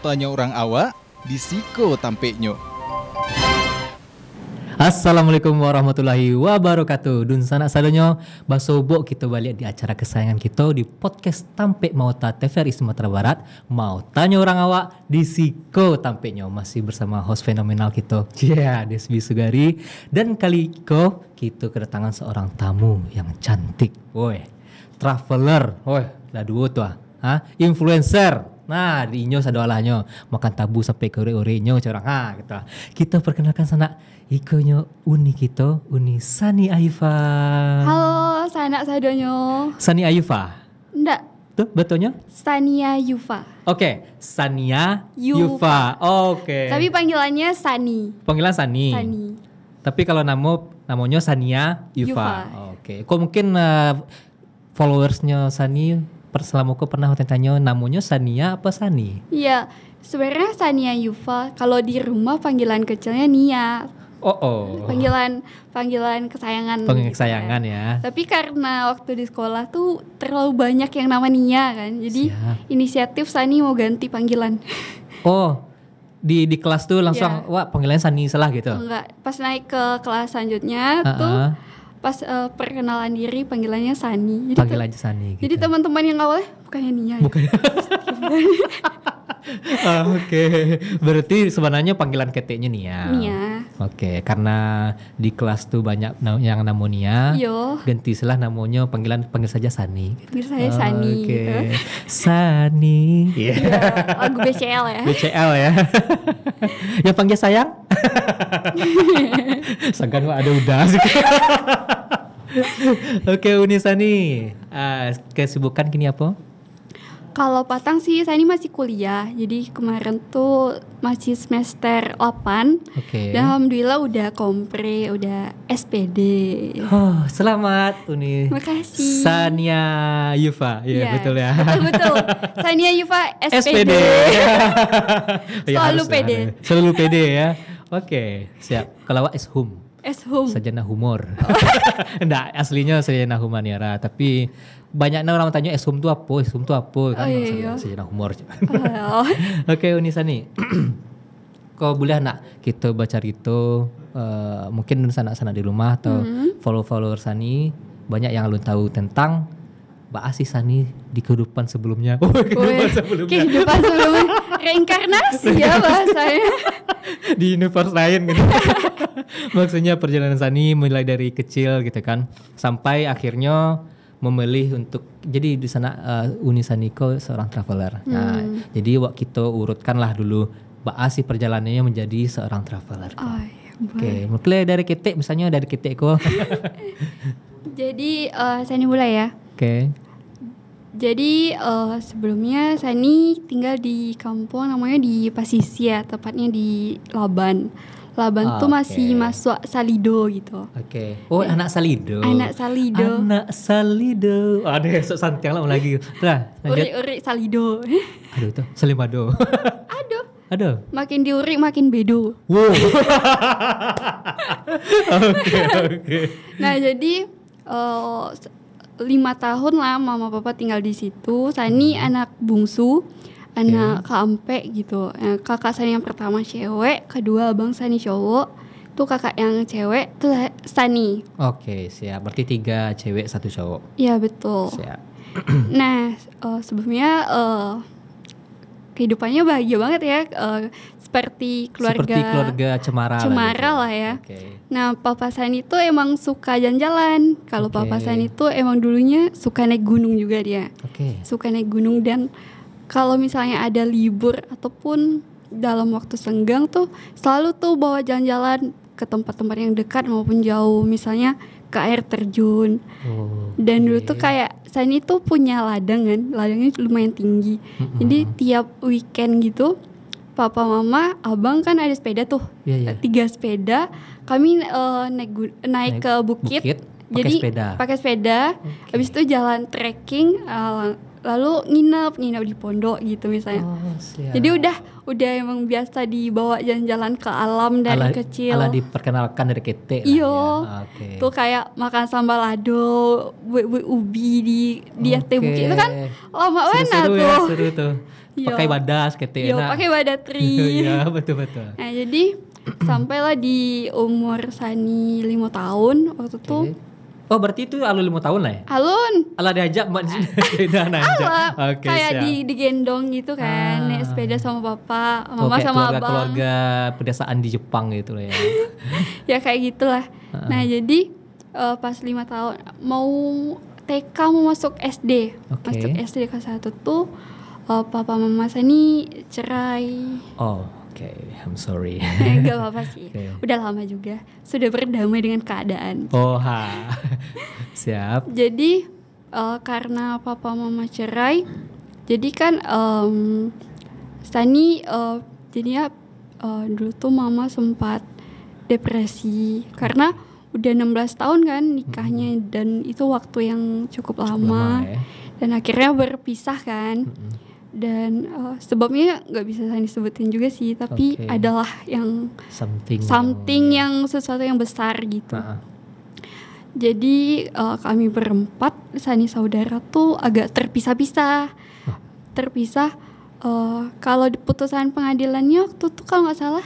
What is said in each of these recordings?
tanya orang awak di Siko Tampeknyo. Assalamualaikum warahmatullahi wabarakatuh. Dun sanak sadonyo basobok kita balik di acara kesayangan kita di podcast Tampek Mauta TVRI Sumatera Barat. Mau tanya orang awak di Siko Tampeknyo. Masih bersama host fenomenal kita, Desbi Sugari. Dan kali ini kita kedatangan seorang tamu yang cantik. Woi, traveler. Woi, dah dua tuh. Influencer. Nah, di inyo sadoalahnya makan tabu sampai ke ore-orenyo corang. Kita perkenalkan sana ikonyo Uni kita, Uni Sani Ayufa. Halo, sanak sadonyo. Sani Ayufa. Ndak, Tuh betulnya? Sania Yufa. Oke, Sania Yufa. Oke. Tapi panggilannya Sani. Panggilan Sani. Sani. Tapi kalau namanya Sania Yufa. Yufa. Oke. Kok mungkin followersnya Sani selama aku pernah tanya namanya Sania apa Sani? Iya, sebenarnya Sania Yufa. Kalau di rumah panggilan kecilnya Nia. Panggilan kesayangan. Panggilan gitu kesayangan kan. ya. Tapi karena waktu di sekolah tuh terlalu banyak yang nama Nia kan. Jadi inisiatif Sani mau ganti panggilan. Oh, di kelas tuh langsung wah panggilannya Sani salah gitu. Enggak, pas naik ke kelas selanjutnya tuh pas perkenalan diri panggilannya Sani. Jadi Panggil aja Sani gitu. Jadi teman-teman yang awalnya bukannya Nia. Bukan. Oke. Berarti sebenarnya panggilan keteknya Nia. Nia. Oke, karena di kelas tuh banyak yang namanya Nia. Yo. Ganti salah namanya panggil saja Sani. Panggil saya Sani. Oke. Gitu. Sani. Iya. Lagu BCL ya. BCL ya. Ya panggil sayang. Sangkan ada udah sih. Oke, Uni Sani. Kesibukan kini apa? Kalau Patang sih Sani masih kuliah. Jadi kemarin tuh masih semester 8. Oke. Dan alhamdulillah udah kompre, udah SPD. Oh, selamat Uni. Makasih. Sania Yufa. Iya, betul ya. Betul. Sania Yufa SPD. Ya, Selalu harus PD. lah. Selalu PD ya. Oke, siap. Kalau awak Eshum. Sarjana humor. Enggak, aslinya sarjana humaniora, tapi banyaknya orang tanya Eshum itu apa? Eshum itu apa? Kan sarjana humor. Oke, Uni Sani. Kau boleh nak kita baca itu mungkin sana di rumah atau follower Sani banyak yang belum tahu tentang Mbak Sani di kehidupan sebelumnya. Kehidupan sebelumnya reinkarnasi ya bahasanya. Di universe lain gitu. Maksudnya perjalanan Sani mulai dari kecil gitu kan sampai akhirnya memilih untuk jadi di sana Uni Saniko seorang traveler. Nah, jadi waktu kita urutkanlah dulu Mbak Asi perjalanannya menjadi seorang traveler. Oke, mulai dari ketek misalnya dari ketek kok. Jadi Sani mulai ya. Oke. Jadi sebelumnya Sani tinggal di kampung namanya di Pasisia, tepatnya di Laban. Laban tuh masih masuk Salido gitu. Oke. Oh, anak Salido. Anak Salido. Ada esok santiang lah lagi. Nah, lanjut. Uri Salido. Aduh tuh, Salimado. Aduh. Makin diurik makin bedo. Wow. Oke. Nah, jadi 5 tahun lah mama papa tinggal di situ. Sani anak bungsu, anak keempat gitu. Kakak Sani yang pertama cewek, kedua abang Sani cowok. Tuh kakak yang cewek tuh Sani. Oke, siap. Berarti 3 cewek 1 cowok. Iya betul. Siap. Nah sebelumnya kehidupannya bahagia banget ya. Seperti keluarga Cemara lah ya. Nah, Papa Sani itu emang suka jalan-jalan. Kalau Papa Sani itu emang dulunya suka naik gunung juga dia. Suka naik gunung dan kalau misalnya ada libur ataupun dalam waktu senggang tuh selalu tuh bawa jalan-jalan ke tempat-tempat yang dekat maupun jauh, misalnya ke air terjun. Dan dulu tuh kayak Sani tuh punya ladang kan, ladangnya lumayan tinggi. Jadi tiap weekend gitu Papa, mama, abang kan ada sepeda tuh, 3 sepeda. Kami naik ke bukit. Jadi pakai sepeda. Habis itu jalan trekking, lalu nginep di pondok gitu misalnya. Jadi udah emang biasa dibawa jalan-jalan ke alam dari kecil. Ala diperkenalkan dari kete. Iya. Tuh kayak makan sambal lado, ubi di atas bukit itu kan lama banget tuh. Seru tuh. Pakai badas kete. Iya, pakai badatri. Iya, betul. Nah, jadi sampailah di umur Sani 5 tahun waktu itu. Oh berarti itu alun 5 tahun lah ya? Alun. Ala diajak mbak kayak digendong gitu kan, naik sepeda sama papa, mama sama abang. Keluarga pedesaan di Jepang gitu lah ya. Ya kayak gitulah. Nah jadi pas 5 tahun mau TK mau masuk SD, masuk SD kelas 1 tuh papa mama Sani cerai. Oke, I'm sorry. Gak apa-apa sih. Udah lama juga. Sudah berdamai dengan keadaan. Siap. Jadi karena papa mama cerai, jadi kan Sani jadinya dulu tuh mama sempat depresi karena udah 16 tahun kan nikahnya dan itu waktu yang cukup lama ya. Dan akhirnya berpisah kan. Dan sebabnya nggak bisa saya sebutin juga sih, tapi adalah yang something yang sesuatu yang besar gitu. Jadi kami berempat Sani saudara tuh agak terpisah-pisah. Kalau di putusan pengadilannya waktu itu kalau nggak salah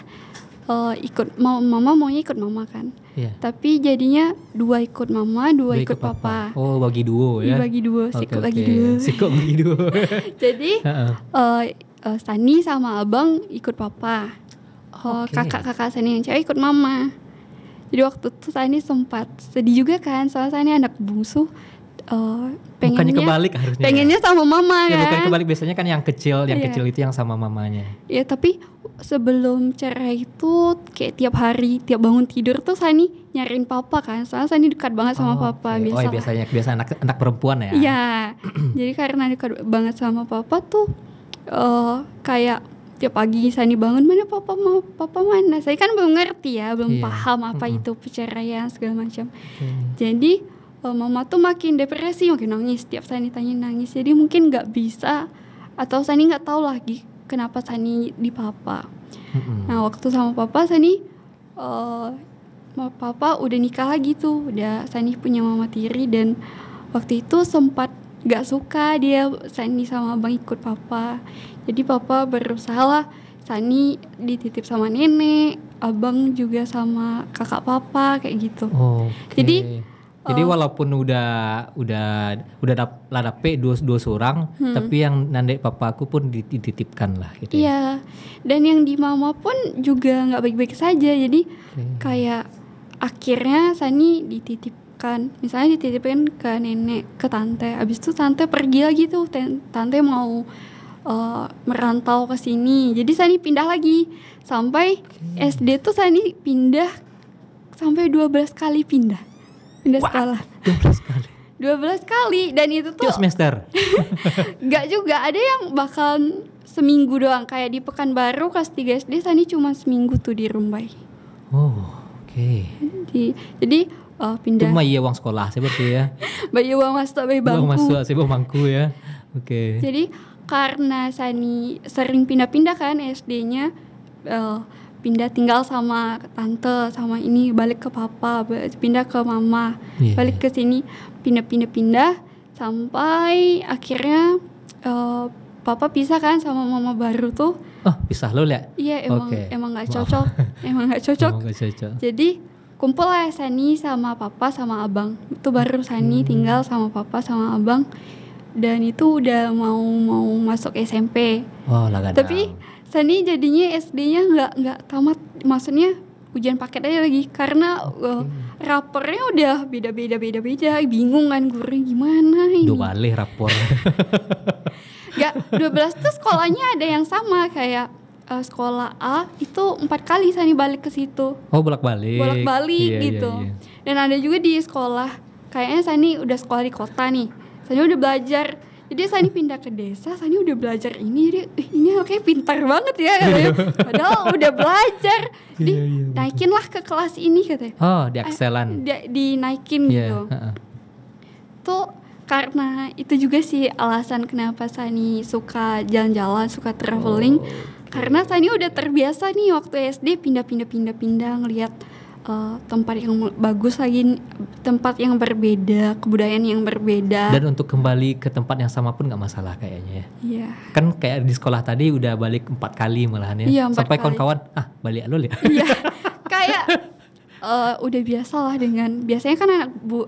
mama maunya ikut mama kan. Tapi jadinya 2 ikut mama, 2 ikut papa. Oh, bagi duo ya. Bagi duo, sikut bagi duo. Jadi Sani sama abang ikut papa. Kakak-kakak Sani yang cewek ikut mama. Jadi waktu itu Sani sempat sedih juga kan, soalnya Sani anak bungsu. Bukannya kebalik harusnya. Pengennya sama mama kan. Bukan kebalik, biasanya kan yang kecil itu yang sama mamanya. Ya tapi sebelum cerai itu kayak tiap hari, tiap bangun tidur tuh Sani nyariin papa kan. Soalnya Sani dekat banget sama papa. Biasa anak perempuan ya. Iya. Jadi karena dekat banget sama papa tuh kayak tiap pagi Sani bangun, mana papa mana. Saya kan belum ngerti ya, belum paham apa itu perceraian segala macam. Jadi mama tuh makin depresi, makin nangis. Setiap Sani tanya nangis. Jadi mungkin nggak bisa atau Sani nggak tahu lagi kenapa Sani di papa. Nah waktu sama papa Sani, papa udah nikah lagi tuh, udah Sani punya mama tiri dan waktu itu sempat nggak suka dia Sani sama abang ikut papa. Jadi papa berusaha Sani dititip sama nenek, abang juga sama kakak papa kayak gitu. Jadi walaupun udah dape dua seorang, tapi yang nandek papa aku pun dititipkan lah gitu. Iya. Dan yang di mama pun juga nggak baik-baik saja. Jadi kayak akhirnya Sani dititipkan, misalnya dititipkan ke nenek, ke tante. Abis itu tante pergi lagi tuh, tante mau merantau ke sini. Jadi Sani pindah lagi sampai SD tuh Sani pindah sampai 12 kali pindah sekolah. 12 kali dan itu tuh semester. Gak juga, ada yang bakal seminggu doang. Kayak di Pekanbaru kelas 3 SD Sani cuma seminggu tuh di Rumbai. Jadi pindah. Cuma iya uang sekolah seperti ya. Bayi uang masuk, bayi bangku. Uang masuk, saya bangku ya. Jadi karena Sani sering pindah-pindah kan SD-nya, pindah tinggal sama tante, sama ini balik ke papa, pindah ke mama, balik ke sini, pindah sampai akhirnya papa pisah kan sama mama baru tuh. Pisah lo ya? Iya emang nggak cocok, emang nggak cocok. Jadi kumpul lah Sani sama papa sama abang, itu baru Sani tinggal sama papa sama abang dan itu udah mau masuk SMP. Tapi Sani jadinya SD-nya nggak tamat, maksudnya ujian paket aja lagi karena rapornya udah beda, bingung kan gurunya gimana ini. 2 balik rapor. Gak, 12 tuh sekolahnya ada yang sama kayak sekolah A itu 4 kali Sani balik ke situ. Bolak-balik gitu. Iya. Dan ada juga di sekolah, kayaknya Sani udah sekolah di kota nih, Sani udah belajar. Jadi Sani pindah ke desa, Sani udah belajar ini, jadi ini kayak pintar banget ya katanya. Padahal udah belajar. Naikin lah ke kelas ini katanya. Di Excelan. Dinaikin gitu. Tuh karena itu juga sih alasan kenapa Sani suka jalan-jalan, suka traveling. Karena Sani udah terbiasa nih waktu SD pindah ngelihat tempat yang bagus lagi, tempat yang berbeda, kebudayaan yang berbeda. Dan untuk kembali ke tempat yang sama pun nggak masalah kayaknya ya. Iya. Kan kayak di sekolah tadi udah balik 4 kali malahan ya. Iya, 4 sampai kali. kawan-kawan balik lo ya. Iya. Kayak udah biasa lah dengan biasanya kan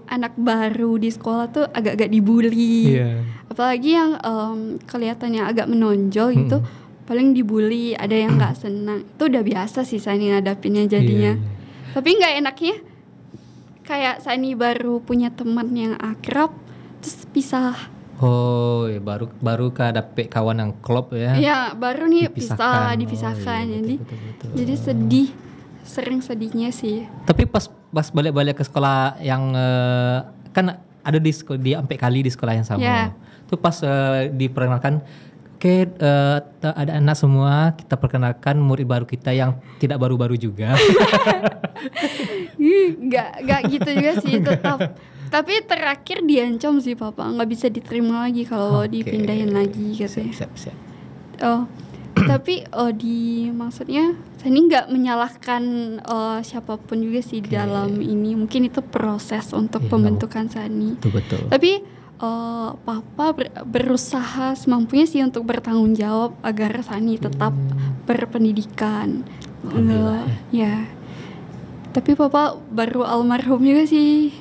anak baru di sekolah tuh agak-agak dibully. Iya. Apalagi yang kelihatannya agak menonjol gitu, paling dibully, ada yang nggak senang. Itu udah biasa sih Sani ngadapinnya jadinya. Iya. Tapi nggak enaknya kayak Sani baru punya teman yang akrab terus pisah. Oh, ya baru dapet kawan yang klop ya. Iya, baru nih Dipisahkan. dipisahkan. Oh, iya, Jadi betul. jadi sedih. Sering sedihnya sih. Tapi pas balik-balik ke sekolah yang kan ada di sampai kali di sekolah yang sama. Ya. Tuh pas diperkenalkan, ada anak semua, kita perkenalkan murid baru kita yang tidak baru-baru juga. Nggak gitu juga sih, tetap. Tapi terakhir diancam sih papa, nggak bisa diterima lagi kalau dipindahin lagi gitu. Siap. Oh, tapi maksudnya Sani nggak menyalahkan siapapun juga sih dalam ini. Mungkin itu proses untuk pembentukan Sani. Betul. Tapi papa berusaha semampunya sih untuk bertanggung jawab agar Sani tetap berpendidikan. Ya. Tapi papa baru almarhum juga sih.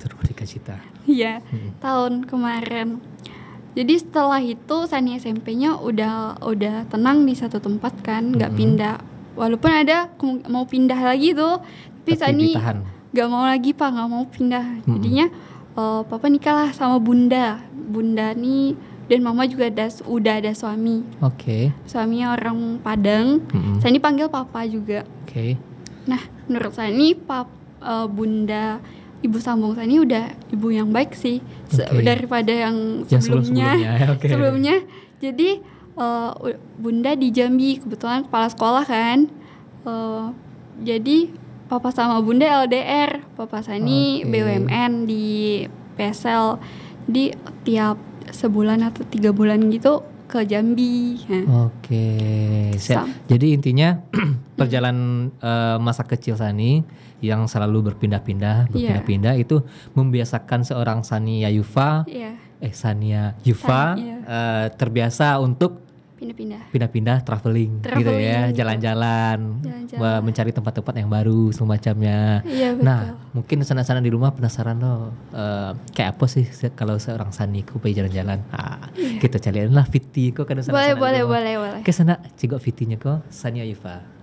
Terus cita. Iya, tahun kemarin. Jadi setelah itu Sani SMP-nya udah tenang di satu tempat kan, nggak pindah. Walaupun ada mau pindah lagi tuh, tapi Sani nggak mau lagi pak, nggak mau pindah. Jadinya papa nikah lah sama bunda nih, dan mama juga udah ada suami. Suaminya orang Padang. Sani panggil papa juga. Nah, menurut Sani bunda ibu sambung Sani udah ibu yang baik sih daripada yang sebelumnya. Jadi bunda di Jambi, kebetulan kepala sekolah kan. Jadi papa sama bunda LDR, papa Sani BUMN di PSL. Jadi tiap sebulan atau 3 bulan gitu ke Jambi. Jadi intinya perjalanan masa kecil Sani yang selalu berpindah-pindah itu membiasakan seorang Sania Yufa terbiasa untuk pindah-pindah traveling gitu ya, jalan-jalan. Mencari tempat-tempat yang baru semacamnya. Nah, mungkin sana-sana di rumah penasaran loh, kayak apa sih kalau seorang Sani ku pergi jalan-jalan. Kita cariin lah Fiti kok, kadang sana-sana boleh. Ke sana cigok Fitinya kok Sania Yufa.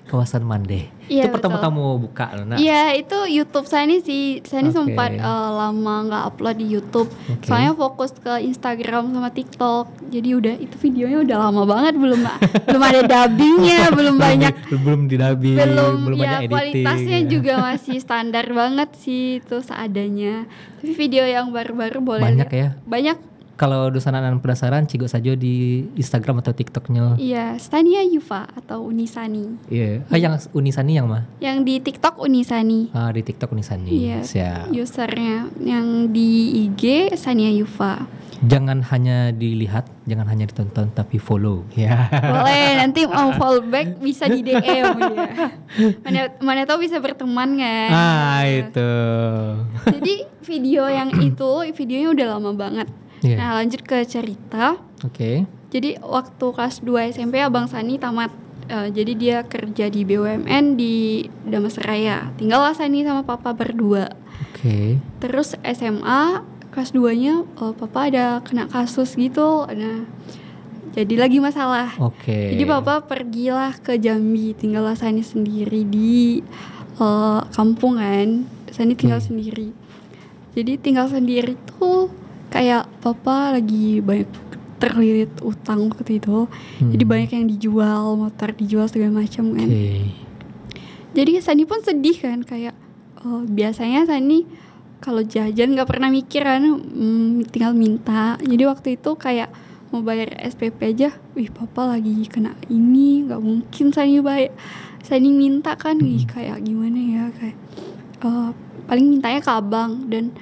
kawasan Mandeh. Iya, Itu pertama betul. kamu buka loh, Nak. Iya, itu YouTube Sani sih. Sani Oke. sempat lama nggak upload di YouTube. Oke. Soalnya fokus ke Instagram sama TikTok. Jadi udah itu videonya udah lama banget, belum belum ada dubbingnya, belum banyak, belum didubbing, belum banyak ya editing. kualitasnya juga masih standar banget sih, itu seadanya. Tapi video yang baru-baru boleh Banyak lihat. ya. Banyak. Kalau Dusanan penasaran, cigok saja di Instagram atau TikToknya. Iya, Stania Yuva atau Unisani. Iya. Yang Unisani yang mah? Yang di TikTok Unisani. Di TikTok Unisani. Iya. Siap. Usernya yang di IG Sania Yuva. Jangan hanya dilihat, jangan hanya ditonton, tapi follow. Ya. Boleh, nanti mau fallback bisa di DM ya. Mana tahu bisa berteman kan. Itu. Jadi video yang itu videonya udah lama banget. Iya. Nah, lanjut ke cerita. Oke. Jadi waktu kelas 2 SMP Abang Sani tamat. Jadi dia kerja di BUMN di Damastraya. Tinggallah Sani sama papa berdua. Oke. Terus SMA kelas 2-nya papa ada kena kasus gitu. Nah, jadi lagi masalah. Oke. Jadi papa pergilah ke Jambi, tinggallah Sani sendiri di kampung kan. Sani tinggal sendiri. Jadi tinggal sendiri tuh kayak papa lagi banyak terlilit utang waktu itu. Jadi banyak yang dijual, motor dijual segala macam kan. Jadi Sani pun sedih kan, kayak biasanya Sani kalau jajan nggak pernah mikir kan, tinggal minta. Jadi waktu itu kayak mau bayar SPP aja, papa lagi kena ini, nggak mungkin Sani minta kan, kayak gimana ya, kayak paling mintanya ke abang dan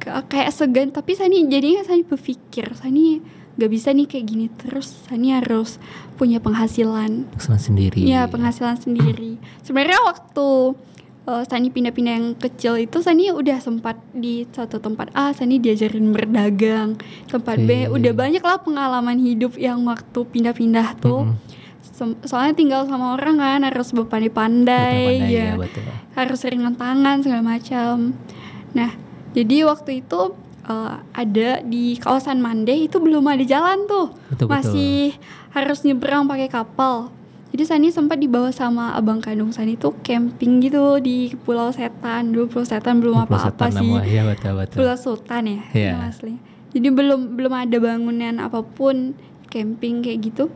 kayak segan. Tapi Sani berpikir Sani nggak bisa nih kayak gini terus. Sani harus punya penghasilan sendiri. Iya, penghasilan sendiri. Sebenarnya waktu Sani pindah-pindah yang kecil itu, Sani udah sempat di satu tempat A, Sani diajarin berdagang. Tempat B, udah banyak lah pengalaman hidup yang waktu pindah-pindah tuh. Soalnya tinggal sama orang kan, harus berpandai-pandai, ya. Betul. Harus ringan tangan segala macam. Nah, jadi waktu itu ada di kawasan Mandeh itu belum ada jalan tuh. Masih harus nyebrang pakai kapal. Jadi Sani sempat dibawa sama abang kandung Sani tuh camping gitu di Pulau Setan. Dulu Pulau Setan belum apa-apa sih. Iya, betul. Pulau Sultan ya, Iya. asli. Jadi belum ada bangunan apapun, camping kayak gitu.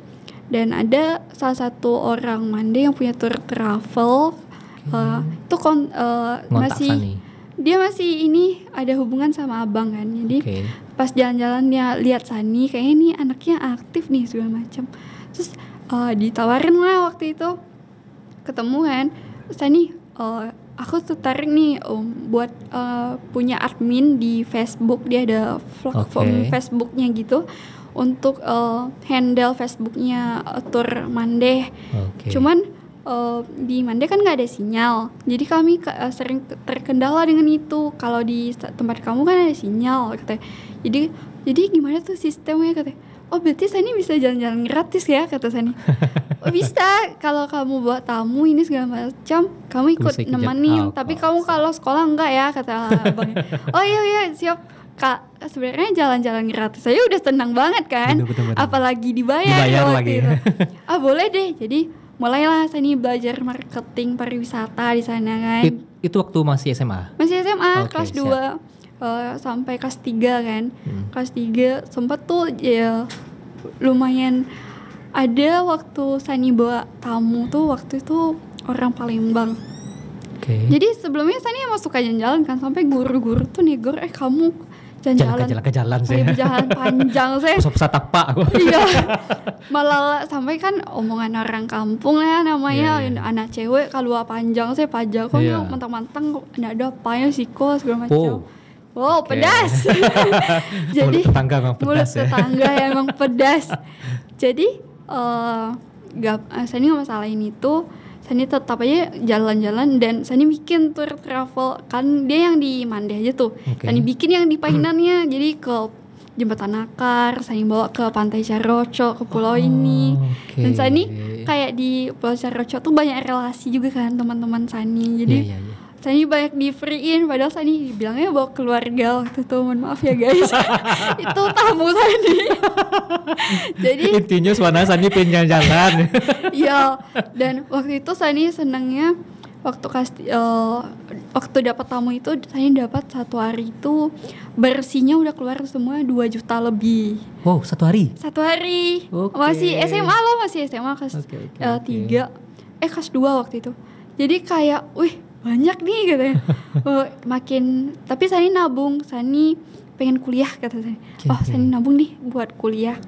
Dan ada salah satu orang Mandeh yang punya tour travel. Itu masih Sani. Dia masih ini ada hubungan sama abang kan. Jadi pas jalan-jalan dia lihat Sani, kayaknya nih anaknya aktif nih segala macam. Terus ditawarin lah waktu itu, ketemu kan, Sani, aku tertarik nih buat punya admin di Facebook. Dia ada platform Facebooknya gitu untuk handle Facebooknya tour Mandeh. Cuman di Mandeh kan nggak ada sinyal, jadi kami sering terkendala dengan itu. Kalau di tempat kamu kan ada sinyal, katanya. Jadi gimana tuh sistemnya, katanya. Oh, berarti Sani bisa jalan-jalan gratis ya, kata Sani. Oh, bisa, kalau kamu bawa tamu ini segala macam, kamu ikut nemenin. Tapi kamu kalau sekolah enggak ya, kata abangnya. Oh iya siap. Kak, sebenarnya jalan-jalan gratis saya udah senang banget kan. Betul. Apalagi dibayar lagi. Itu. Boleh deh. Jadi mulailah Sani belajar marketing pariwisata di sana kan. Itu waktu masih SMA? Masih SMA, kelas 2 sampai kelas 3 kan. Kelas 3 sempat tuh ya lumayan ada waktu Sani bawa tamu tuh, waktu itu orang Palembang. Jadi sebelumnya Sani emang suka jalan-jalan kan, sampai guru-guru tuh negor, kamu jalan-jalan ke jalan sih. Jalan panjang sih. Pusat tapak aku. Iya. Malah sampai kan omongan orang kampung ya namanya, anak cewek kalau panjang sih pajak kok mentang-mentang enggak ada apanya siko segala macam. Wow, pedas. Jadi mulut tetangga emang pedas. Jadi Sani nggak masalahin itu. Sani tetap aja jalan-jalan dan Sani bikin tour travel. Kan dia yang di Mandeh aja tuh. Sani bikin yang di Pahinannya. Jadi ke Jembatan Nakar, Sani bawa ke Pantai Caroco, ke pulau ini. Dan Sani kayak di Pulau Caroco tuh banyak relasi juga kan teman-teman Sani. Jadi Sani banyak di free-in, padahal Sani bilangnya bawa keluarga waktu itu, mohon maaf ya guys. Itu tamu Sani. Jadi intinya suara Sani pengen jalan. Iya, dan waktu itu Sani senangnya waktu dapat tamu itu Sani dapat satu hari itu bersihnya udah keluar semua 2 juta lebih. Wow, satu hari? Satu hari. Okay. Masih SMA loh, masih SMA kelas 3. Kelas 2 waktu itu. Jadi kayak, wih banyak nih katanya. Makin, tapi Sani nabung, Sani pengen kuliah kata Sani. Sani nabung nih buat kuliah.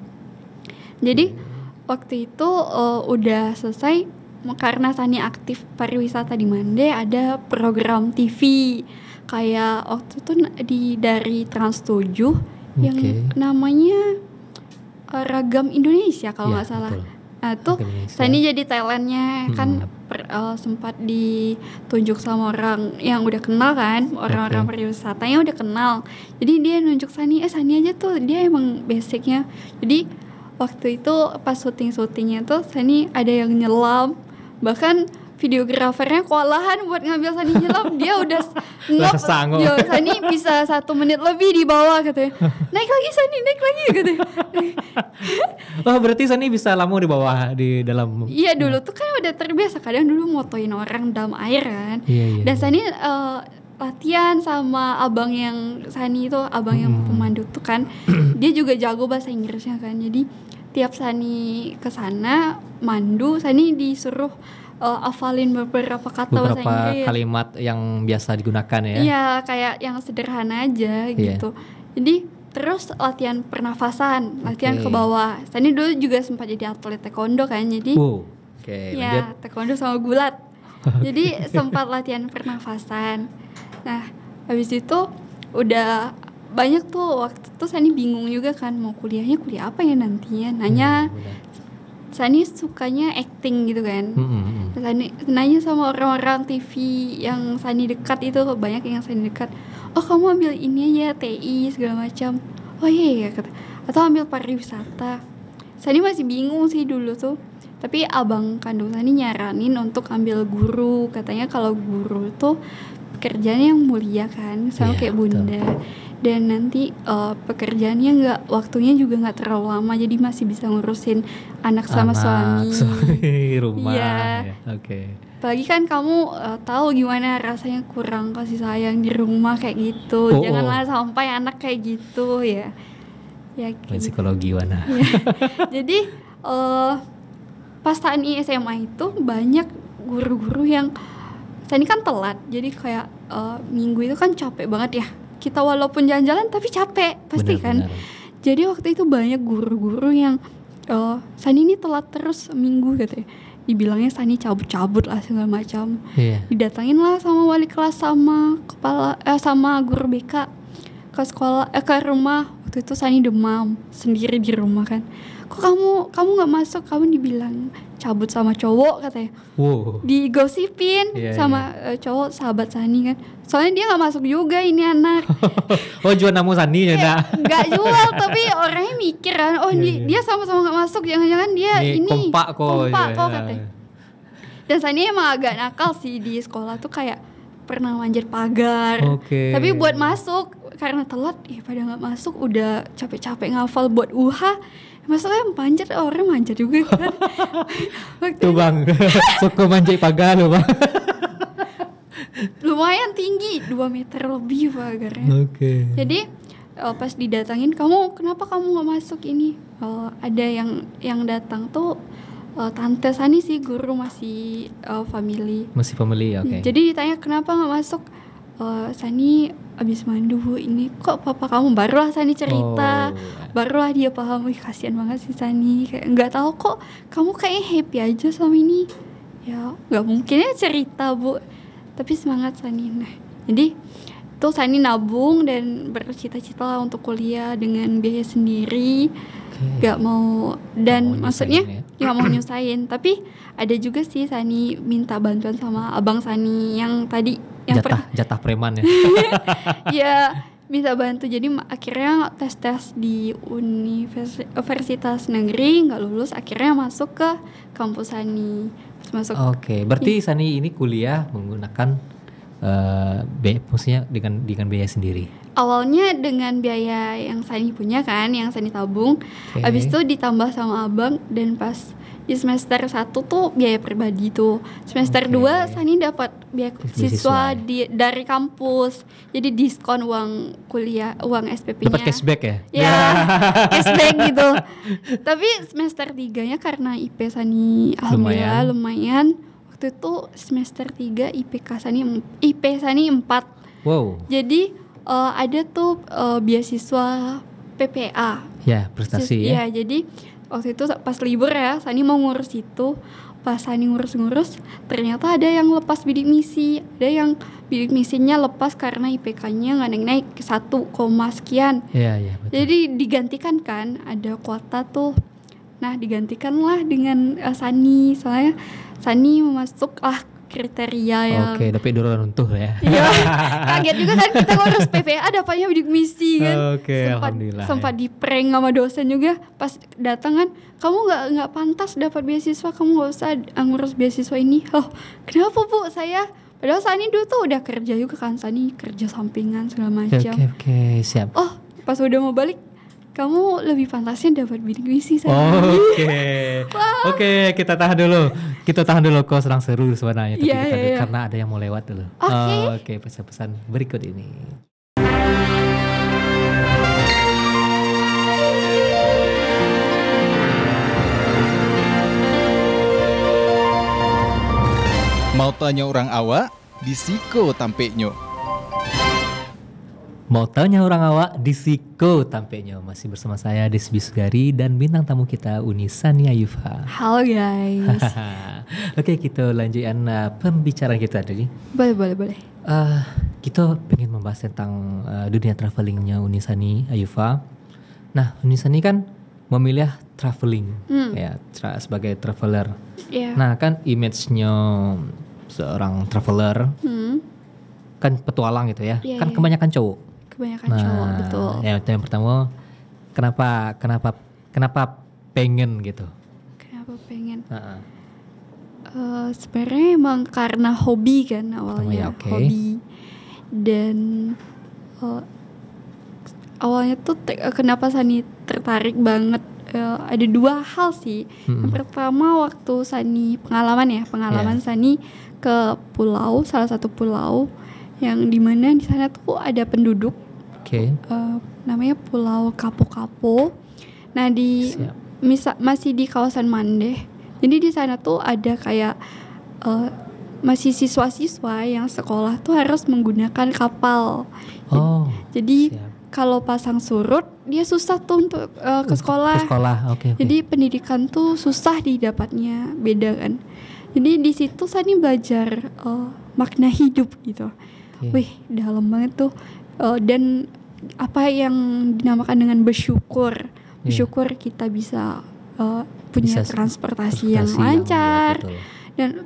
Jadi waktu itu udah selesai, karena Sani aktif pariwisata di Mande, ada program TV kayak waktu itu dari Trans 7 yang namanya Ragam Indonesia kalau nggak salah. Betul. Nah tuh Sani jadi talentnya kan sempat ditunjuk sama orang yang udah kenal kan, orang-orang pariwisatanya udah kenal. Jadi dia nunjuk Sani, Sani aja tuh dia emang basicnya. Jadi waktu itu pas syutingnya tuh Sani ada yang nyelam, bahkan videografernya kewalahan buat ngambil Sani nyelam. Dia udah Sani bisa 1 menit lebih di bawah katanya. Naik lagi Sani, naik lagi katanya. Berarti Sani bisa lama di bawah di dalam. Iya dulu tuh kan udah terbiasa, kadang dulu motoin orang dalam air kan. Dan Sani latihan sama abang yang Sani itu, abang yang pemandu tuh kan. Dia juga jago bahasa Inggrisnya kan. Jadi tiap Sani kesana mandu, Sani disuruh hafalin beberapa kata bahasa Inggris. Beberapa kalimat yang biasa digunakan ya. Iya, kayak yang sederhana aja gitu. Jadi terus latihan pernafasan, latihan ke bawah. Sani dulu juga sempat jadi atlet taekwondo kan. Jadi lanjut. taekwondo sama gulat. Jadi sempat latihan pernafasan. Nah, habis itu udah banyak tuh, waktu itu Sani bingung juga kan mau kuliah apa ya nantinya. Nanya Sani sukanya acting gitu kan. Sani nanya sama orang-orang TV yang Sani dekat itu, banyak yang Sani dekat. Kamu ambil ini aja, TI segala macam. Iya kata. Atau ambil pariwisata. Sani masih bingung sih dulu tuh. Tapi abang kandung Sani nyaranin untuk ambil guru. Katanya kalau guru tuh pekerjaannya yang mulia kan, sama kayak bunda. Betul. Dan nanti pekerjaannya waktunya juga nggak terlalu lama, jadi masih bisa ngurusin anak sama suami rumah. Iya. Apalagi kan kamu tahu gimana rasanya kurang kasih sayang di rumah kayak gitu. Janganlah sampai anak kayak gitu ya. Psikologi mana? Jadi pas Sani SMA itu banyak guru-guru yang Sani kan telat, jadi kayak minggu itu kan capek banget ya. Kita walaupun jalan-jalan tapi capek pasti kan. Jadi waktu itu banyak guru-guru yang Sani ini telat terus minggu katanya. Dibilangnya Sani cabut-cabut lah segala macam. Didatangin lah sama wali kelas sama sama guru BK ke sekolah ke rumah. Waktu itu Sani demam sendiri di rumah kan. Kok kamu nggak masuk? Kamu dibilang cabut sama cowok katanya. Digosipin sama cowok sahabat Sani kan. Soalnya dia nggak masuk juga ini anak. Jual namu Sani ya? Nggak jual, tapi orangnya mikir kan. Dia sama-sama nggak masuk. Jangan-jangan dia ini kompak kok katanya. Dan Sani emang agak nakal sih di sekolah tuh, kayak pernah manjat pagar. Tapi buat masuk karena telat, pada nggak masuk. Udah capek-capek ngafal buat masalahnya manjat, orang manjat juga kan. Tuh bang, suka manjat pagar loh bang. Lumayan tinggi, 2 meter lebih pagarnya. Jadi pas didatangin, kenapa kamu nggak masuk ini? Ada yang datang tuh tante Sani sih, guru masih family. Masih family, Jadi ditanya kenapa nggak masuk? Sani abis mandu ini, kok papa kamu, barulah Sani cerita. Barulah dia paham, kasihan banget sih Sani, kayak nggak tahu kok kamu kayaknya happy aja sama ini. Ya nggak mungkin ya cerita bu, tapi semangat Sani. Nah jadi tuh Sani nabung dan bercita-cita lah untuk kuliah dengan biaya sendiri. Nggak mau, dan maksudnya nggak mau nyusahin. Tapi ada juga sih Sani minta bantuan sama abang Sani yang tadi yang jatah preman ya. Ya minta bantu. Jadi akhirnya tes di universitas negeri nggak lulus, akhirnya masuk ke kampus Sani. Masuk. Berarti Sani ini kuliah menggunakan maksudnya dengan biaya sendiri? Awalnya dengan biaya yang Sani punya kan, yang Sani tabung. Habis itu ditambah sama abang, dan pas di semester 1 tuh biaya pribadi tuh. Semester 2 Sani dapat biaya siswa dari kampus. Jadi diskon uang kuliah, uang SPP-nya. Dapat cashback ya? Ya, cashback gitu. Tapi semester 3-nya karena IP Sani alhamdulillah lumayan. Waktu itu semester 3 IP Sani 4. Wow. Jadi ada tuh beasiswa PPA. Ya, prestasi ya. Ya, jadi waktu itu pas libur ya, Sani mau ngurus itu. Pas Sani ngurus-ngurus, ternyata ada yang lepas bidik misi. Ada yang bidik misinya lepas karena IPK-nya nggak naik-naik ke 1, sekian. Iya, betul. Jadi digantikan kan, ada kuota tuh. Nah, digantikanlah dengan Sani. Soalnya Sani masuklah kriteria yang tapi dulu runtuh ya. Iya, kaget juga kan kita ngurus PPA dapatnya bidik misi kan. Alhamdulillah. Sempat di prank sama dosen juga pas datang kan, kamu nggak pantas dapat beasiswa, kamu nggak usah ngurus beasiswa ini. Oh, kenapa Bu? Padahal Sani dulu tuh udah kerja juga kan, Sani kerja sampingan segala macam. Oke, siap. Oh, pas udah mau balik, kamu lebih pantasnya dapat bidik misi Sani. Oke, kita tahan dulu. Kok sedang seru sebenarnya tapi Iya. karena ada yang mau lewat dulu. Oke, pesan-pesan berikut ini. Mau tanya orang awak, di siko tampeknya. Mau tanya orang awak di Siko tampaknya. Masih bersama saya Desbi Sugari dan bintang tamu kita Unisani Ayufa. Halo guys. Oke, kita lanjutkan pembicaraan kita tadi. Boleh. Kita pengen membahas tentang dunia travelingnya Unisani Ayufa. Nah, Unisani kan memilih traveling ya sebagai traveler. Yeah. Nah, kan image-nya seorang traveler kan petualang gitu ya. Kan kebanyakan cowok. Kebanyakan cowok, betul. Ya, itu yang pertama, kenapa pengen gitu? Kenapa pengen? Sebenarnya emang karena hobi kan awalnya. Hobi. Dan awalnya tuh kenapa Sani tertarik banget, ada dua hal sih. Yang pertama waktu Sani pengalaman Sani ke pulau, salah satu pulau yang dimana di sana tuh ada penduduk, namanya Pulau Kapo-Kapo. Nah masih di kawasan Mandeh. Jadi di sana tuh ada kayak masih siswa-siswa yang sekolah tuh harus menggunakan kapal. Jadi kalau pasang surut dia susah tuh untuk ke sekolah. Jadi pendidikan tuh susah didapatnya, beda kan. Jadi di situ Sani belajar makna hidup gitu. Wih, dalam banget tuh. Dan apa yang dinamakan dengan bersyukur kita bisa punya transportasi yang lancar. Dan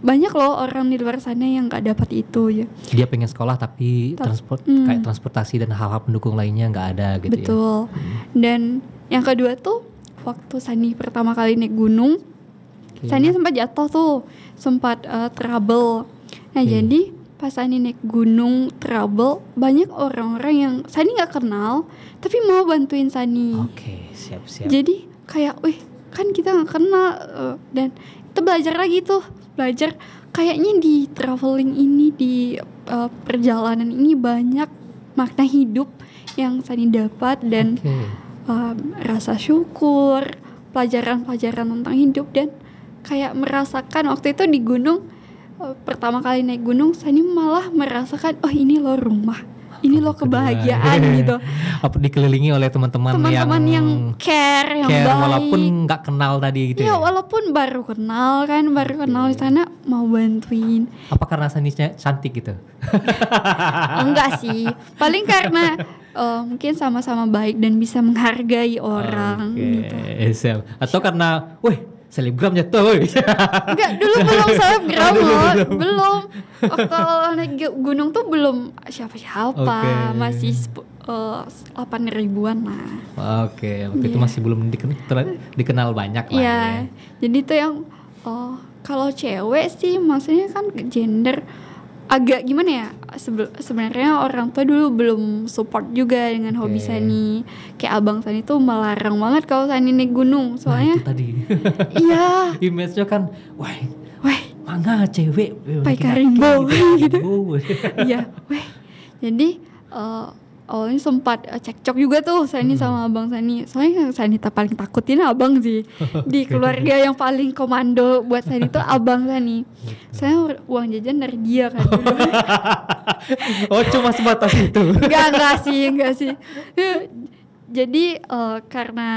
banyak loh orang di luar sana yang nggak dapat itu ya. Dia pengen sekolah tapi kayak transportasi dan hal-hal pendukung lainnya nggak ada gitu. Betul. Dan yang kedua tuh waktu Sani pertama kali naik gunung, Sani sempat jatuh tuh, sempat trouble. Nah jadi pas Sani naik gunung trouble, banyak orang-orang yang Sani nggak kenal tapi mau bantuin Sani. Siap. Jadi kayak, wih kan kita nggak kenal, dan kita belajar kayaknya di traveling ini, di perjalanan ini banyak makna hidup yang Sani dapat dan rasa syukur, pelajaran-pelajaran tentang hidup, dan kayak merasakan waktu itu di gunung. Pertama kali naik gunung, Sani malah merasakan, oh ini loh rumah, ini loh kebahagiaan gitu. Apa dikelilingi oleh teman-teman yang care, yang baik. Walaupun nggak kenal tadi gitu ya. Walaupun baru kenal di sana mau bantuin. Apa karena Sani cantik gitu? Enggak sih, paling karena mungkin sama-sama baik dan bisa menghargai orang gitu. Atau karena, selebgram jatuh. Enggak, dulu belum selebgram loh. Belum. Waktu naik gunung tuh belum siapa-siapa. Masih 8.000-an lah. Waktu itu masih belum dikenal banyak lah ya. Jadi tuh yang kalau cewek sih maksudnya kan gender agak gimana ya, sebenarnya orang tua dulu belum support juga dengan hobi Sani. Kayak abang Sani tuh melarang banget kalau Sani naik gunung, soalnya itu tadi. iya, Image-nya kan wah mangga cewek pakai karimbo gitu. Iya, jadi awalnya sempat cekcok juga tuh Sani sama abang Sani. Soalnya yang Sani paling takutin abang sih. Di keluarga yang paling komando buat Sani tuh abang Sani. Saya uang jajan dari dia kan dulu. Oh cuma sebatas itu? Enggak sih. Jadi karena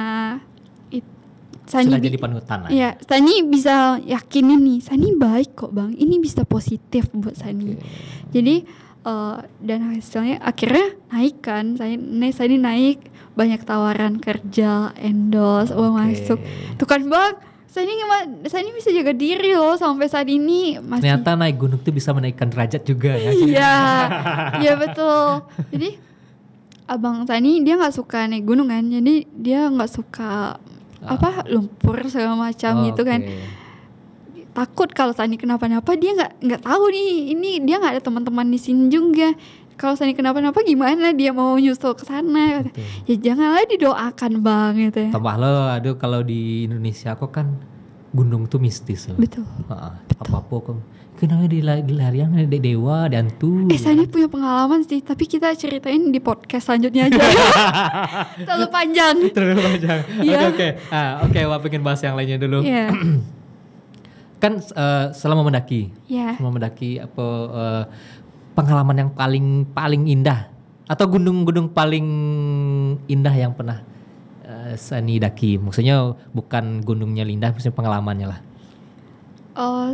Sani sudah jadi panutan lah. Iya, Sani bisa yakinin nih, Sani baik kok bang. Ini bisa positif buat Sani. Jadi dan hasilnya akhirnya naik kan, Sani naik, banyak tawaran kerja, endorse, uang masuk. Tuh kan bang, Sani bisa jaga diri loh sampai saat ini. Ternyata naik gunung tuh bisa menaikkan derajat juga ya. Iya betul. Jadi abang Sani dia nggak suka naik gunung kan, jadi dia nggak suka lumpur segala macam gitu kan. Takut kalau Sani kenapa-napa, dia nggak tahu nih, ini dia nggak ada teman-teman di sini juga. Kalau Sani kenapa-napa gimana dia mau nyusul ke sana? Ya janganlah, didoakan bang gitu ya. Tambah lo, aduh kalau di Indonesia kok kan gunung tuh mistis loh. Betul. Apa-apa kok kenapa dilarian ada dewa dan tuh. Sani punya pengalaman sih, tapi kita ceritain di podcast selanjutnya aja. Terlalu panjang. Iya. Oke, wah pengen bahas yang lainnya dulu. Iya. Kan selama mendaki, pengalaman yang paling indah atau gunung-gunung paling indah yang pernah Sani daki, maksudnya bukan gunungnya indah, maksudnya pengalamannya lah.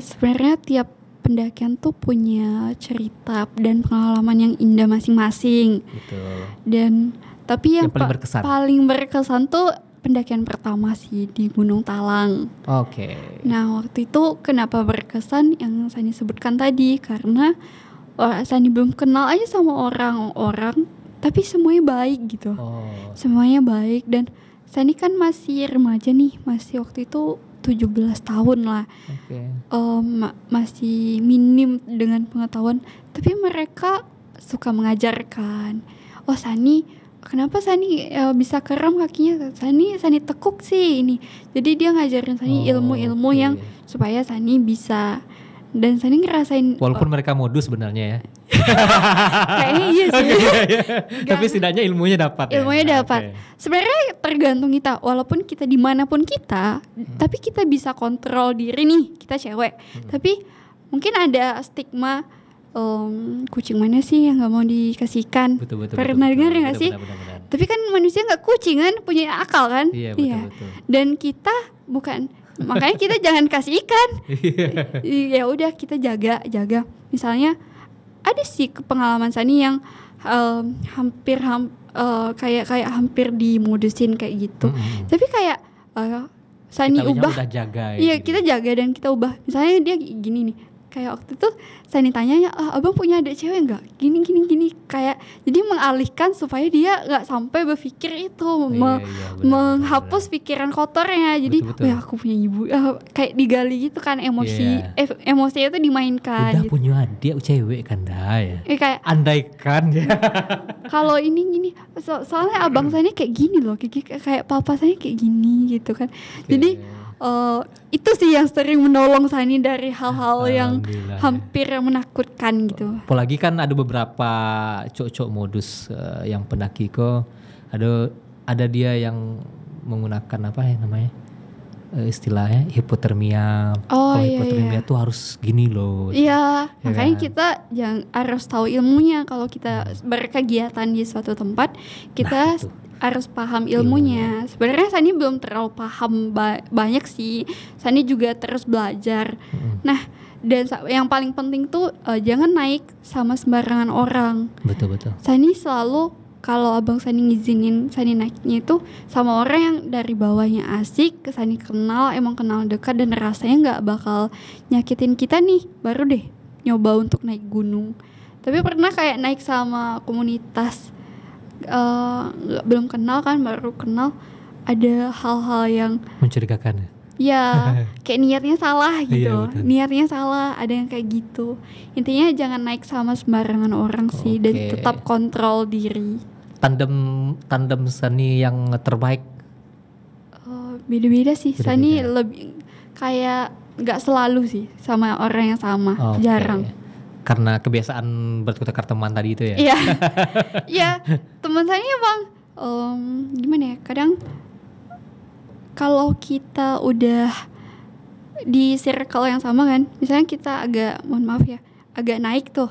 Sebenarnya tiap pendakian tuh punya cerita dan pengalaman yang indah masing-masing. Betul. Dan tapi yang paling berkesan tuh pendakian pertama sih di Gunung Talang. Oke. Nah waktu itu kenapa berkesan yang Sani sebutkan tadi, karena Sani belum kenal aja sama orang-orang, tapi semuanya baik gitu. Semuanya baik, dan Sani kan masih remaja nih, masih waktu itu 17 tahun lah. Masih minim dengan pengetahuan, tapi mereka suka mengajarkan. Sani, kenapa Sani bisa kram kakinya? Sani tekuk sih ini. Jadi dia ngajarin Sani ilmu-ilmu yang supaya Sani bisa. Dan Sani ngerasain, walaupun mereka modus sebenarnya ya. Kayaknya iya sih. Tapi setidaknya ilmunya dapat. Dapat. Sebenarnya tergantung kita. Walaupun kita dimanapun kita, tapi kita bisa kontrol diri nih. Kita cewek. Tapi mungkin ada stigma, kucing mana sih yang nggak mau dikasihkan? Betul, pernah dengar nggak sih? Benar. Tapi kan manusia nggak kucing kan, punya akal kan? Iya. Betul. Dan kita bukan, makanya kita jangan kasih ikan. Ya udah, kita jaga. Misalnya ada sih pengalaman Sani yang kayak hampir dimodusin kayak gitu. Tapi kayak Sani kita ubah. Udah jaga. Iya, kita jaga dan kita ubah. Misalnya dia gini nih. Kayak waktu itu Sani tanya, abang punya adik cewek nggak? Gini. Kayak jadi mengalihkan supaya dia nggak sampai berpikir itu, menghapus pikiran kotornya. Jadi, betul. Aku punya ibu. Kayak digali gitu kan emosi. Emosinya itu dimainkan. Udah gitu. punya adik cewek kan dah ya. Kayak andaikan ya. Kalau ini gini, soalnya abang Sani kayak gini loh, kayak papa Sani kayak gini gitu kan. Jadi itu sih yang sering menolong Sani dari hal-hal yang hampir menakutkan gitu. Apalagi kan ada beberapa cowok modus yang pendaki kok ada dia yang menggunakan apa ya namanya, istilahnya hipotermia. Hipotermia tuh harus gini loh. Iya, makanya kita harus tahu ilmunya. Kalau kita berkegiatan di suatu tempat, kita harus paham ilmunya. Sebenarnya Sani belum terlalu paham banyak sih. Sani juga terus belajar. Nah, dan yang paling penting tuh jangan naik sama sembarangan orang. Betul. Sani selalu, kalau abang Sani ngizinin Sani naiknya itu sama orang yang dari bawahnya asik, Sani kenal, emang kenal dekat dan rasanya nggak bakal nyakitin kita nih, baru deh nyoba untuk naik gunung. Tapi pernah kayak naik sama komunitas belum kenal kan, baru kenal, ada hal-hal yang mencurigakan. Ya kayak niatnya salah gitu. Iya, Niatnya salah, ada yang kayak gitu. Intinya jangan naik sama sembarangan orang sih, dan tetap kontrol diri. Tandem Sani yang terbaik? Beda-beda sih. Sani lebih kayak nggak selalu sih sama orang yang sama, jarang. Karena kebiasaan bertukar teman tadi itu ya? Iya, ya teman Sani emang gimana ya? Kadang kalau kita udah di circle yang sama kan, misalnya kita agak, mohon maaf ya, agak naik tuh.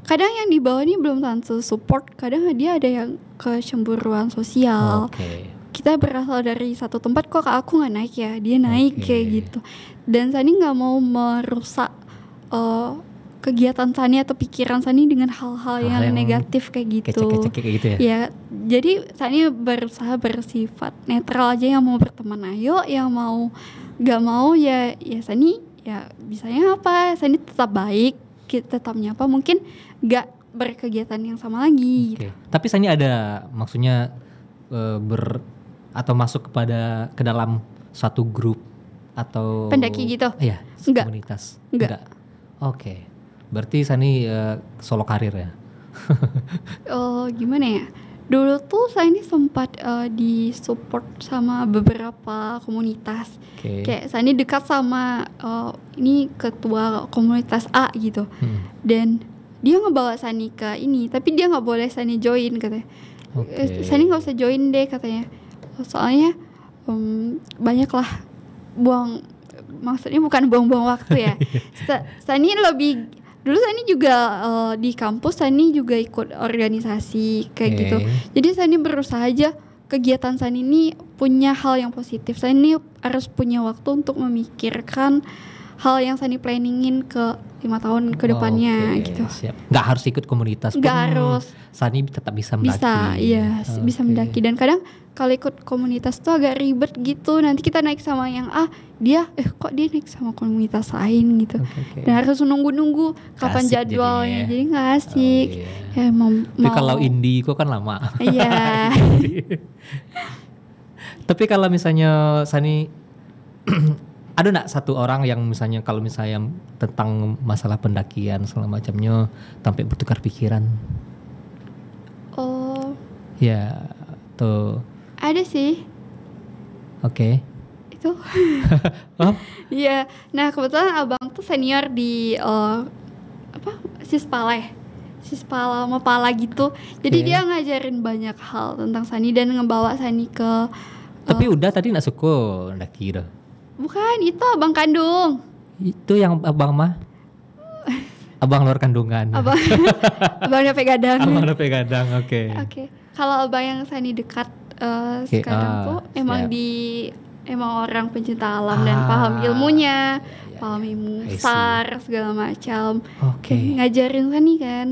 Kadang yang di bawah ini belum tentu support, kadang dia ada yang kecemburuan sosial. Kita berasal dari satu tempat, kok aku nggak naik ya, dia naik kayak gitu. Dan Sani nggak mau merusak kegiatan Sani atau pikiran Sani dengan hal-hal yang negatif kayak gitu. Kecek-kecek kayak gitu ya? Ya, jadi Sani berusaha bersifat netral aja, yang mau berteman ayo, yang mau nggak mau ya Sani ya bisanya apa, Sani tetap baik, kita tetap nyapa, mungkin nggak berkegiatan yang sama lagi. Gitu. Tapi Sani ada maksudnya atau masuk ke dalam suatu grup atau pendaki gitu? Iya, komunitas. Enggak. Oke. Berarti Sani solo karir ya? Gimana ya? Dulu tuh Sani sempat disupport sama beberapa komunitas. Kayak Sani dekat sama ini ketua komunitas A gitu. Dan dia ngebawa Sani ke ini, tapi dia nggak boleh Sani join katanya. Sani nggak usah join deh katanya. Soalnya banyak lah maksudnya bukan buang-buang waktu ya. Sani lebih, dulu Sani juga di kampus Sani juga ikut organisasi kayak gitu. Jadi Sani berusaha aja kegiatan Sani ini punya hal yang positif. Sani harus punya waktu untuk memikirkan hal yang Sani planningin ke 5 tahun ke depannya gitu. Siap. Nggak harus ikut komunitas pun. Nggak harus. Sani tetap bisa mendaki. Bisa, iya, bisa mendaki. Dan kadang kalau ikut komunitas tuh agak ribet gitu. Nanti kita naik sama yang dia kok dia naik sama komunitas lain gitu. Dan harus nunggu kapan jadwalnya. Jadi nggak asik. Ya, tapi kalau indie kok kan lama. Iya. Tapi kalau misalnya Sani ada nggak satu orang yang misalnya kalau misalnya tentang masalah pendakian segala macamnya sampai bertukar pikiran? Ya, tuh. Ada sih. Oke. Itu. Iya. Nah, kebetulan abang tuh senior di Sispala Mapala gitu. Jadi dia ngajarin banyak hal tentang Sani dan ngebawa Sani ke. Tapi udah tadi nak suka ndaki dah. Bukan, itu abang kandung. Itu yang abang mah? Abang luar kandungan. Abang dapat gadang. Abang dapat gadang, oke. Kalau abang yang Sani dekat sekarang tuh emang emang orang pencinta alam dan paham ilmunya, paham ilmu SAR segala macam. Ngajarin Sani kan,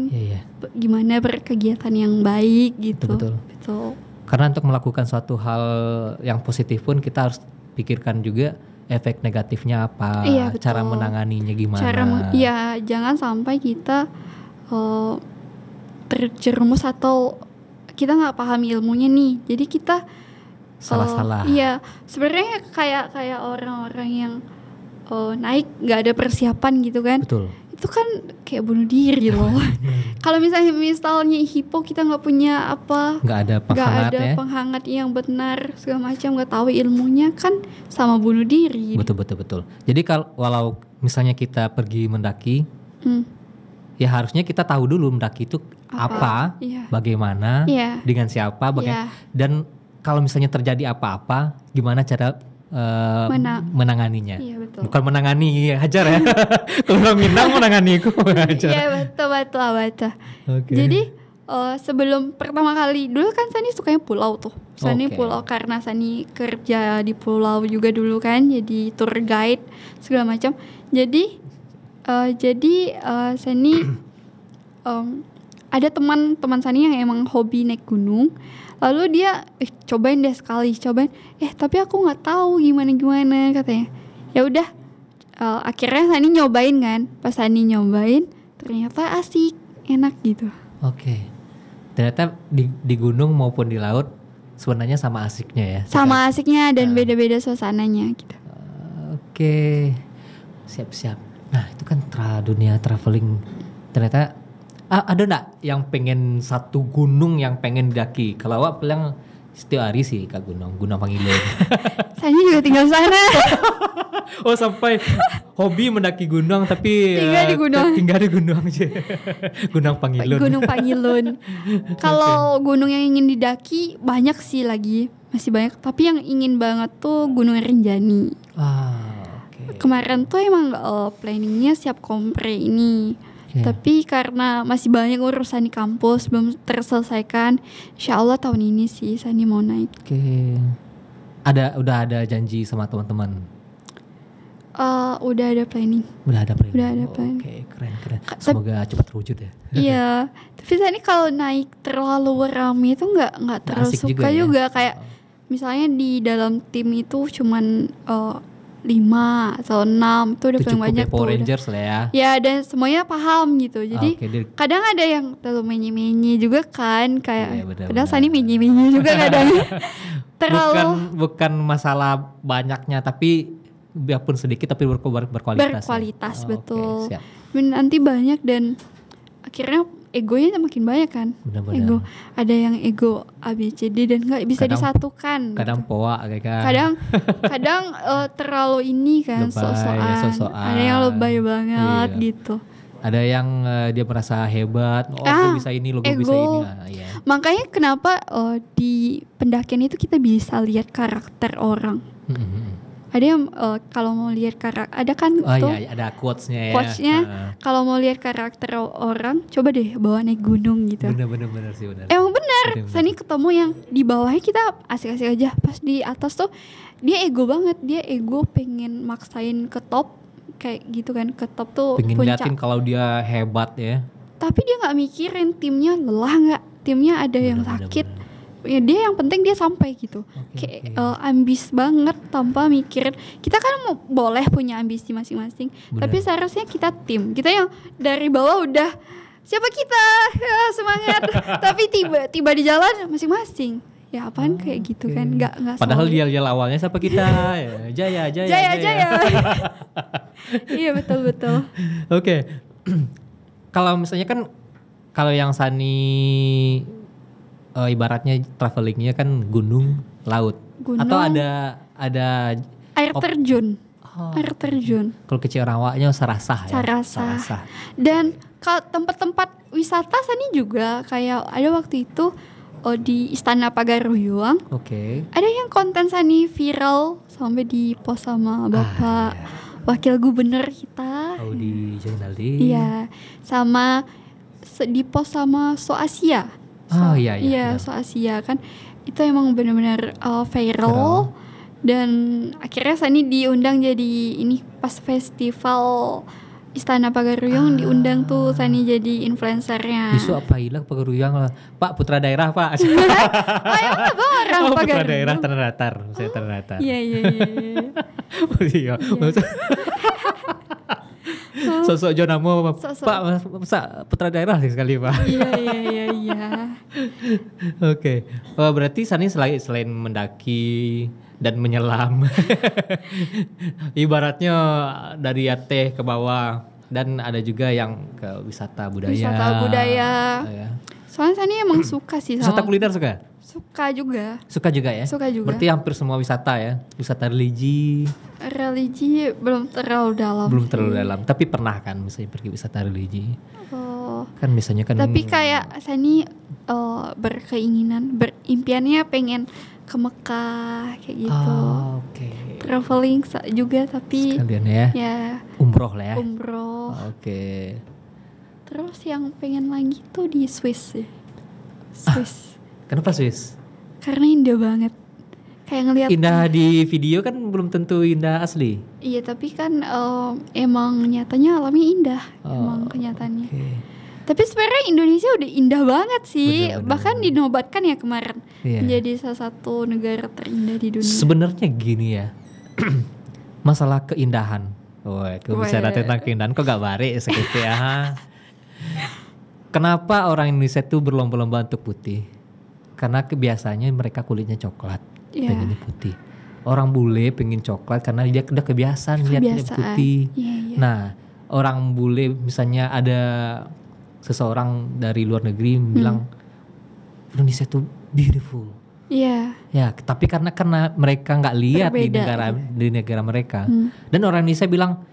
gimana berkegiatan yang baik gitu. Betul. Karena untuk melakukan suatu hal yang positif pun kita harus pikirkan juga efek negatifnya apa, cara menanganinya gimana. Jangan sampai kita terjerumus atau kita nggak paham ilmunya nih, jadi kita salah-salah. Iya, sebenarnya kayak orang-orang yang naik nggak ada persiapan gitu kan. Betul. Itu kan kayak bunuh diri loh. Kalau misalnya hipo kita nggak punya nggak ada penghangat yang benar segala macam, nggak tahu ilmunya kan sama bunuh diri. Betul. Jadi walau misalnya kita pergi mendaki, ya harusnya kita tahu dulu mendaki itu apa, bagaimana, dengan siapa, dan kalau misalnya terjadi apa-apa, gimana cara menanganinya. Bukan menangani hajar ya. Kalau Minang menangani aku hajar. Iya betul. Jadi sebelum pertama kali, dulu kan Sani sukanya pulau tuh. Sani pulau karena Sani kerja di pulau juga dulu kan, jadi tour guide segala macam. Jadi Sani ada teman Sani yang emang hobi naik gunung. Lalu dia cobain deh sekali, tapi aku nggak tahu gimana katanya. Ya udah, akhirnya Sani nyobain kan. Pas Sani nyobain, ternyata asik, enak gitu. Ternyata di gunung maupun di laut sebenarnya sama asiknya ya. Sama asiknya dan beda-beda suasananya gitu. Oke. Siap-siap. Nah, itu kan dunia traveling. Ternyata ada enggak yang pengen satu gunung yang pengen daki? Kalau awak bilang setiap hari sih ke Gunung Pangilun. Saya juga tinggal sana. Oh, sampai hobi mendaki gunung tapi tinggal di gunung aja. Gunung Pangilun. Gunung Pangilun. Kalau gunung yang ingin didaki banyak sih lagi, masih banyak. Tapi yang ingin banget tuh Gunung Rinjani. Kemarin tuh emang planningnya siap kompre ini. Tapi karena masih banyak urusan di kampus belum terselesaikan, insya Allah tahun ini sih Sani mau naik. Udah ada janji sama teman-teman? Udah ada planning. Udah ada planning. Oke, keren. Semoga cepat terwujud ya. Iya, tapi Sani kalau naik terlalu rame itu nggak terlalu suka juga. Kayak misalnya di dalam tim itu cuman 5 atau 6 itu udah paling banyak Power Rangers lah ya. Ya, dan semuanya paham gitu. Jadi kadang ada yang terlalu menye-menye juga kan, kayak kadang Sani menye-menye juga kadang. Terlalu bukan masalah banyaknya, tapi biarpun sedikit tapi berkualitas. Betul. Nanti banyak dan akhirnya egonya makin banyak kan. Benar-benar. Ego, ada yang ego ABCD dan nggak bisa disatukan. Kadang poa kan. Kadang terlalu ini kan, sok-sokan. Ada yang lebay banget gitu. Ada yang dia merasa hebat, gue bisa ini, gue bisa ini. Makanya kenapa di pendakian itu kita bisa lihat karakter orang. Ada yang kalau mau lihat karakter, ada kan ada quotes-nya ya. Quotes-nya kalau mau lihat karakter orang, coba deh bawa naik gunung gitu. Bener sih, bener. Emang bener. Sani ketemu yang di bawahnya kita asik-asik aja, pas di atas tuh dia ego banget, dia ego pengen maksain ke top kayak gitu kan, ke top tuh pengen puncak. liatin kalau dia hebat ya. Tapi dia nggak mikirin timnya lelah nggak, timnya ada yang sakit. Ya dia yang penting dia sampai gitu. Ambis banget tanpa mikirin. Kita kan boleh punya ambisi masing-masing. Tapi seharusnya kita tim. Kita yang dari bawah udah siapa kita? Ya, semangat. Tapi tiba di jalan masing-masing. Ya apaan kayak gitu kan? Nggak. Padahal dia awalnya siapa kita? Jaya. Iya betul. Oke. Kalau misalnya kan kalau yang Sani ibaratnya travelingnya kan gunung, laut, atau ada air terjun. Air terjun. Kalau kecil rawaknya Sarasah. Dan kalau tempat-tempat wisata Sani juga kayak ada waktu itu di Istana Pagaruyung. Ada yang konten Sani viral sampai di post sama Bapak Wakil Gubernur kita. Audi Jainaldi. Iya, sama di post sama So Asia. Iya, So Asia kan itu emang benar-benar viral. Dan akhirnya Sani diundang jadi ini pas festival Istana Pagaruyung diundang tuh Sani jadi influencernya. Isu apa hilang Pagaruyung lah. Pak putra daerah Pak. Emang abang orang Pagaruyung? Putra daerah Tanah Datar. Saya Tanah Datar. Iya. Sosok Jonamo Pak masa putra daerah sekali Pak. Iya. Oke. Berarti Sani selain mendaki dan menyelam ibaratnya dari Aceh ke bawah, dan ada juga yang ke wisata budaya. Soalnya Sani emang suka sih wisata kuliner Suka juga ya? Suka juga. Berarti hampir semua wisata ya? Wisata religi belum terlalu dalam. Tapi pernah kan misalnya pergi wisata religi? Kan misalnya kan. Tapi kayak Sani berimpiannya pengen ke Mekah kayak gitu. Traveling juga tapi sekalian ya. Umroh lah ya. Umroh. Oke. Terus yang pengen lagi tuh di Swiss sih. Swiss. Kenapa Swiss? Karena indah banget. Kayak ngelihat indah di video kan belum tentu indah asli. Iya, tapi kan emang nyatanya alamnya indah. Emang kenyataannya. Tapi sebenarnya Indonesia udah indah banget sih. Bahkan dinobatkan ya kemarin menjadi salah satu negara terindah di dunia. Sebenarnya gini ya. Masalah keindahan. Bicara tentang keindahan kok gak barik segitu ya. Kenapa orang Indonesia itu berlomba-lomba untuk putih? Karena biasanya mereka kulitnya coklat, pengennya putih. orang bule pengen coklat karena dia udah kebiasaan lihat putih. Nah, orang bule misalnya ada seseorang dari luar negeri bilang Indonesia tuh beautiful. Iya. Ya, tapi karena mereka nggak lihat di negara mereka. Dan orang Indonesia bilang,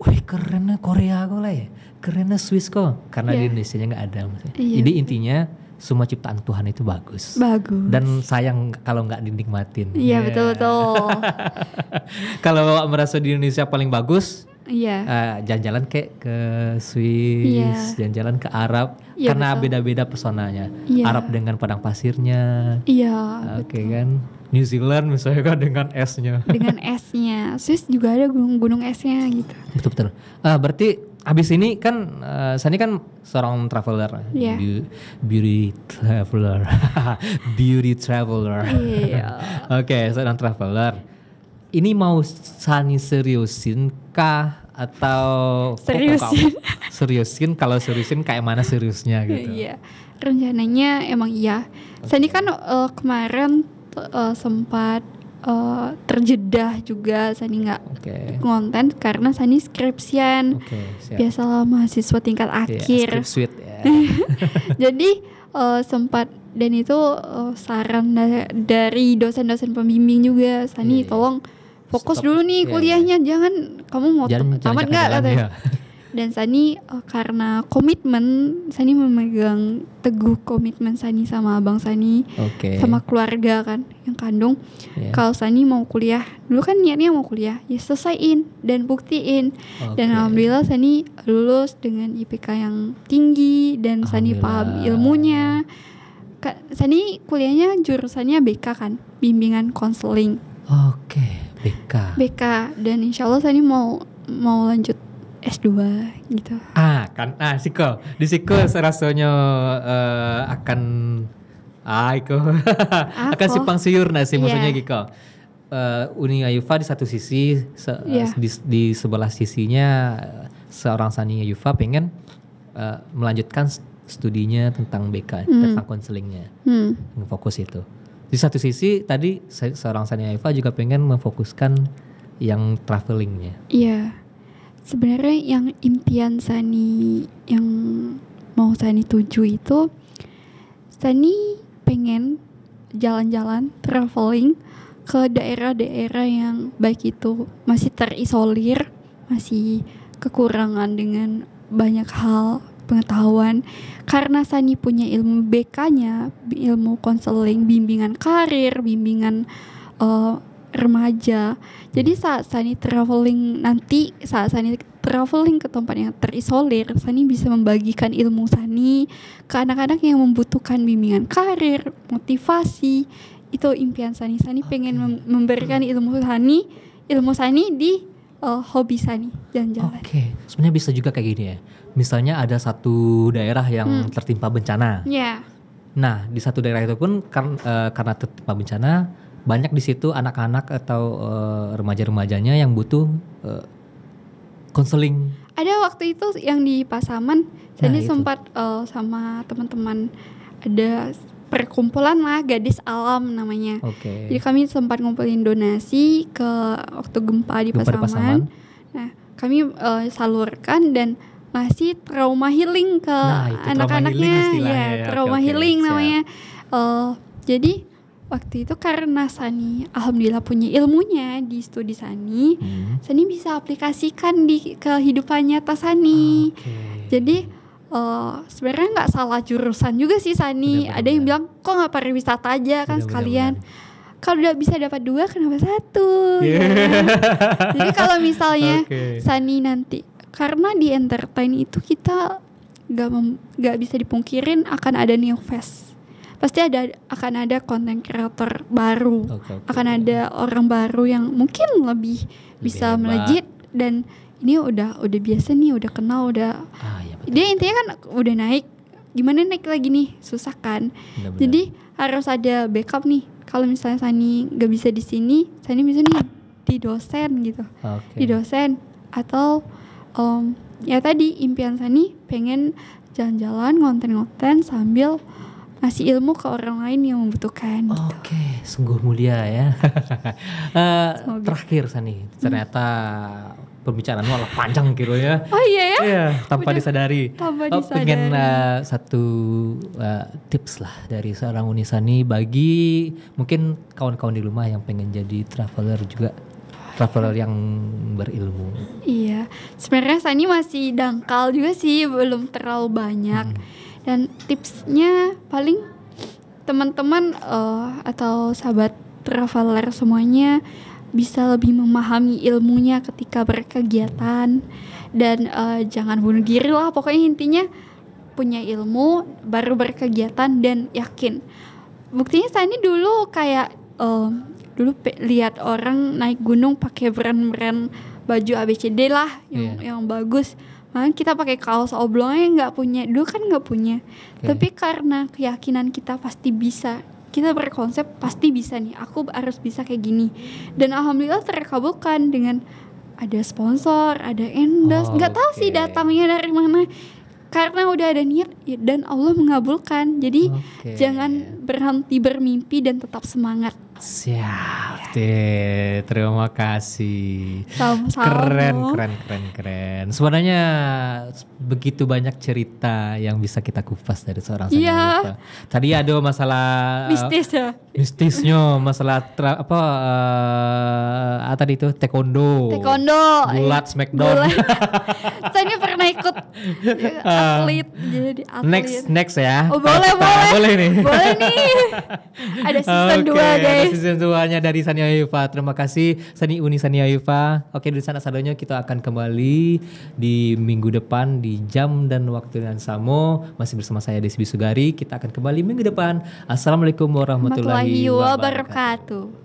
"Wih, kerennya Korea kok lah ya. Kerennya Swiss kok." Karena di Indonesia nggak ada. Jadi intinya semua ciptaan Tuhan itu bagus. Dan sayang kalau nggak dinikmatin. Iya, betul. Kalau Bapak merasa di Indonesia paling bagus, jalan-jalan ke Swiss, jalan-jalan ke Arab, karena beda-beda pesonanya. Arab dengan padang pasirnya. Oke kan. New Zealand misalnya kan dengan esnya. Dengan esnya. Swiss juga ada gunung-gunung esnya gitu. Betul. Berarti habis ini kan Sani kan seorang traveler. Beauty traveler. Beauty traveler. Oke, seorang traveler. Ini mau Sani seriusin kah atau seriusin? Kalau seriusin kayak mana seriusnya gitu? Iya, rencananya emang iya. Sani kan kemarin sempat terjeda juga. Sani nggak ngonten karena Sani skripsian. Biasalah mahasiswa tingkat akhir. Skripsuit ya. Jadi sempat, dan itu saran dari dosen-dosen pembimbing juga. Sani tolong fokus dulu nih kuliahnya, jangan kamu mau tamat nggak katanya. Dan Sani karena komitmen, Sani memegang teguh komitmen Sani sama abang Sani, sama keluarga kan yang kandung. Kalau Sani mau kuliah, dulu kan niatnya mau kuliah, ya selesaiin dan buktiin. Dan alhamdulillah Sani lulus dengan IPK yang tinggi dan Sani paham ilmunya. Sani kuliahnya jurusannya BK kan, bimbingan konseling. BK, dan insya Allah Sani mau lanjut S2 gitu. Di Siko rasanya akan akan simpang siur nasi maksudnya gitu. Uni Ayufa di satu sisi, di sebelah sisinya seorang Sani Ayufa pengen melanjutkan studinya tentang BK, tentang konselingnya, fokus itu. Di satu sisi tadi seorang Sani Ayufa juga pengen memfokuskan yang travelingnya. Iya, sebenarnya yang impian Sani yang mau Sani tuju itu, Sani pengen jalan-jalan traveling ke daerah-daerah yang baik itu masih terisolir, masih kekurangan dengan banyak hal pengetahuan. Karena Sani punya ilmu BK-nya, ilmu konseling, bimbingan karir, bimbingan remaja. Jadi saat Sani traveling nanti, saat Sani traveling ke tempat yang terisolir, Sani bisa membagikan ilmu Sani ke anak-anak yang membutuhkan bimbingan karir, motivasi. Itu impian Sani. Sani pengen memberikan ilmu Sani di hobi Sani, jalan-jalan. Sebenarnya bisa juga kayak gini ya. Misalnya ada satu daerah yang tertimpa bencana. Nah, di satu daerah itu pun karena tertimpa bencana, banyak di situ anak-anak atau remaja-remajanya yang butuh konseling. Ada waktu itu yang di Pasaman, Sani sempat sama teman-teman ada perkumpulan lah, Gadis Alam namanya. Jadi kami sempat ngumpulin donasi ke waktu gempa di Pasaman. Nah, kami salurkan dan masih trauma healing ke anak-anaknya. Trauma healing namanya. Jadi waktu itu karena Sani alhamdulillah punya ilmunya di studi Sani, Sani bisa aplikasikan di kehidupan nyata Sani. Jadi sebenarnya nggak salah jurusan juga sih Sani. Ada yang bilang kok nggak pariwisata aja kan sekalian. Kalau udah bisa dapat 2 kenapa 1? Jadi kalau misalnya Sani nanti, karena di entertain itu kita nggak bisa dipungkirin akan ada new face. Pasti akan ada content creator baru, akan ada orang baru yang mungkin lebih bisa melejit, dan ini udah biasa nih, udah kenal, udah dia intinya kan udah naik, gimana naik lagi nih, susah kan. Benar-benar. Jadi harus ada backup nih. Kalau misalnya Sani nggak bisa di sini, Sani bisa nih di dosen gitu, di dosen atau ya tadi impian Sani pengen jalan-jalan, ngonten-ngonten sambil ngasih ilmu ke orang lain yang membutuhkan. Oke, sungguh mulia ya. Terakhir Sani, ternyata pembicaraan malah panjang gitu ya. Oh iya ya? Iya, tanpa disadari. Pengen satu tips lah dari seorang Unisani bagi mungkin kawan-kawan di rumah yang pengen jadi traveler juga. Traveler yang berilmu. Iya, sebenarnya Sani masih dangkal juga sih, belum terlalu banyak. Dan tipsnya paling teman-teman atau sahabat traveler semuanya bisa lebih memahami ilmunya ketika berkegiatan dan jangan bunuh diri lah. Pokoknya intinya punya ilmu baru berkegiatan dan yakin. Buktinya Sani dulu kayak lihat orang naik gunung pakai brand baju ABCD lah yang bagus. Makanya kita pakai kaos oblongnya nggak punya. Tapi karena keyakinan kita pasti bisa, kita berkonsep pasti bisa nih. Aku harus bisa kayak gini. Dan alhamdulillah terkabulkan dengan ada sponsor, ada endorse. Nggak tahu sih datangnya dari mana. Karena udah ada niat dan Allah mengabulkan. Jadi jangan berhenti bermimpi dan tetap semangat. Siap deh, terima kasih. Sama-sama. Keren. Sebenarnya begitu banyak cerita yang bisa kita kupas dari seorang Sani Ayufa. Tadi ada masalah mistisnya, masalah tadi itu taekwondo, gulat, smackdown. Saya pernah ikut atlet, jadi atlet. Next ya. Oh, boleh nih. Ada season 2 guys. Season 2-nya dari Sani Ayufa. Terima kasih Unisani Ayufa. Oke, di sana sadonya kita akan kembali di minggu depan di jam dan waktu yang sama. Masih bersama saya Desbi Sugari. Kita akan kembali minggu depan. Assalamualaikum warahmatullahi wabarakatuh.